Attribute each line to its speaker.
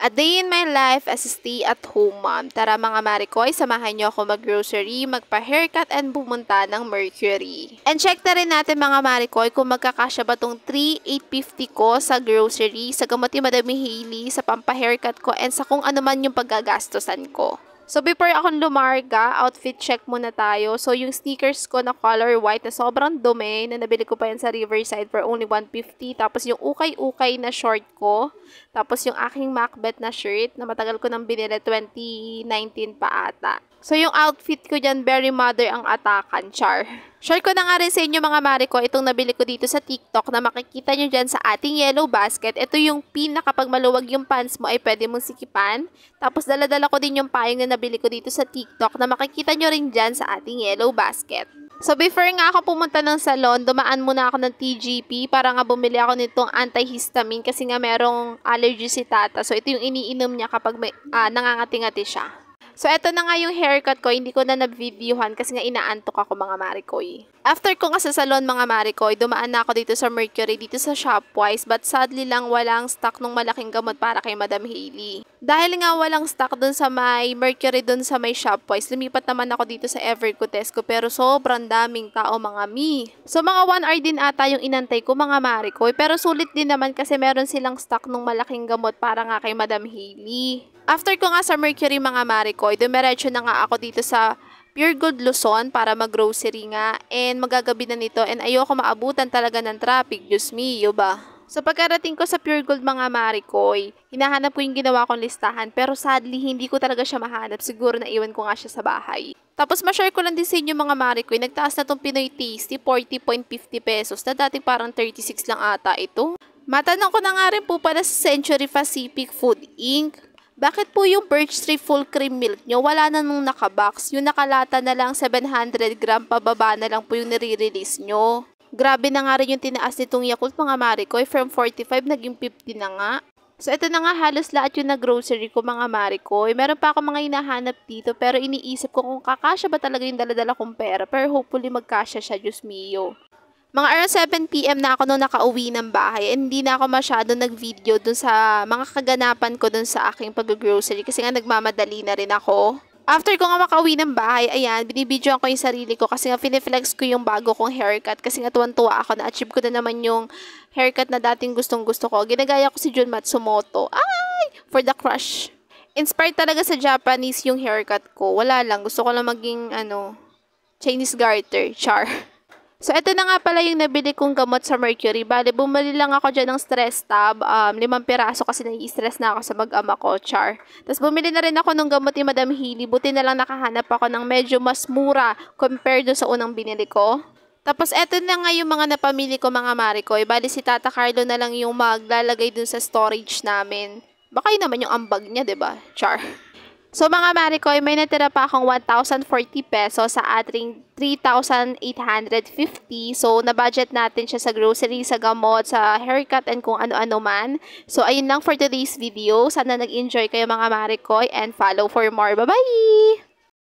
Speaker 1: A day in my life as a stay-at-home mom. Tara mga Marikoy, samahan niyo ako mag-grocery, magpa-haircut and pumunta ng Mercury. And check na rin natin mga Marikoy kung magkakasya ba tong 3,850 ko sa grocery, sa gamot ni Madam Hailey, sa pampa-haircut ko, and sa kung ano man yung paggagastosan ko. So, before akong lumarga, outfit check muna tayo. So, yung sneakers ko na color white na sobrang dumi, na nabili ko pa yan sa Riverside for only 150. Tapos, yung ukay-ukay na short ko. Tapos, yung aking Macbeth na shirt na matagal ko nang binili, 2019 pa ata. So, yung outfit ko dyan, very mother ang atakan, char. Share ko na nga rin sa inyo mga Mariko, itong nabili ko dito sa TikTok na makikita nyo dyan sa ating yellow basket. Ito yung pin na kapag maluwag yung pants mo ay pwede mong sikipan. Tapos dala-dala ko din yung payong na nabili ko dito sa TikTok na makikita nyo rin dyan sa ating yellow basket. So before nga ako pumunta ng salon, dumaan muna ako ng TGP para nga bumili ako nitong antihistamine kasi nga merong allergy si tata. So ito yung iniinom niya kapag may, nangangati-ngati siya. So, eto na nga yung haircut ko. Hindi ko na nag-videohan kasi nga inaantok ako mga Marikoy. After ko nga sa salon mga Marikoy, dumaan na ako dito sa Mercury, dito sa Shopwise. But sadly lang walang stock nung malaking gamot para kay Madam Hailey. Dahil nga walang stock dun sa may Mercury, dun sa may Shopwise, lumipat naman ako dito sa Evercotesco. Pero sobrang daming tao mga mi. So, mga 1 hour din ata yung inantay ko mga Marikoy. Pero sulit din naman kasi meron silang stock nung malaking gamot para nga kay Madam Hailey. After ko nga sa Mercury mga Marikoy, dumiretso na nga ako dito sa Pure Gold Luzon para mag-grocery nga and magagabi na nito and ayoko maabutan talaga ng traffic, Diyos mio ba? So pagkarating ko sa Pure Gold mga Marikoy, hinahanap ko yung ginawa kong listahan pero sadly hindi ko talaga siya mahanap, siguro na iwan ko nga siya sa bahay. Tapos ma-share ko lang din sa inyo mga Marikoy, nagtaas na tong Pinoy Tasty, 40.50 pesos na dati parang 36 lang ata ito. Matanong ko na nga rin po pala sa Century Pacific Food Inc. Bakit po yung Birch Tree full cream milk nyo wala na nung nakabox? Yung nakalata na lang 700 gram pababa na lang po yung nire-release nyo. Grabe na nga rin yung tinaas nitong Yakult mga Marikoy, from 45 naging 50 na nga. So ito na nga halos lahat yung na-grocery ko mga Marikoy. Meron pa ako mga hinahanap dito pero iniisip ko kung kakasya ba talaga yung daladala kong pera. Pero hopefully magkasya siya, Diyos mio. Mga around 7 PM na ako nung nakauwi ng bahay and hindi na ako masyado nag-video dun sa mga kaganapan ko dun sa aking pag-grocery kasi nga nagmamadali na rin ako. After ko nga makauwi ng bahay, ayan, binibidyoan ko yung sarili ko kasi nga finiflex ko yung bago kong haircut kasi nga tuwan-tuwa ako na achieve ko na naman yung haircut na dating gustong-gusto ko. Ginagaya ko si Jun Matsumoto. Ay! For the crush. Inspired talaga sa Japanese yung haircut ko. Wala lang. Gusto ko lang maging, Chinese garter. Char. So, ito na nga pala yung nabili kong gamot sa Mercury. Bale, bumili lang ako dyan ng stress tab. 5 piraso kasi nai-stress na ako sa mag-ama ko, char. Tapos, bumili na rin ako ng gamot ni Madam Hailey. Buti na lang nakahanap ako ng medyo mas mura compared do sa unang binili ko. Tapos, eto na nga yung mga napamili ko mga Marikoy. Bale, si Tata Carlo na lang yung maglalagay dun sa storage namin. Baka yun naman yung ambag niya, diba? Char. So mga Marikoy, may natira pa akong 1,040 pesos sa ating 3,850. So na-budget natin siya sa grocery, sa gamot, sa haircut, and kung ano-ano man. So ayun lang for today's video. Sana nag-enjoy kayo mga Marikoy and follow for more. Bye-bye!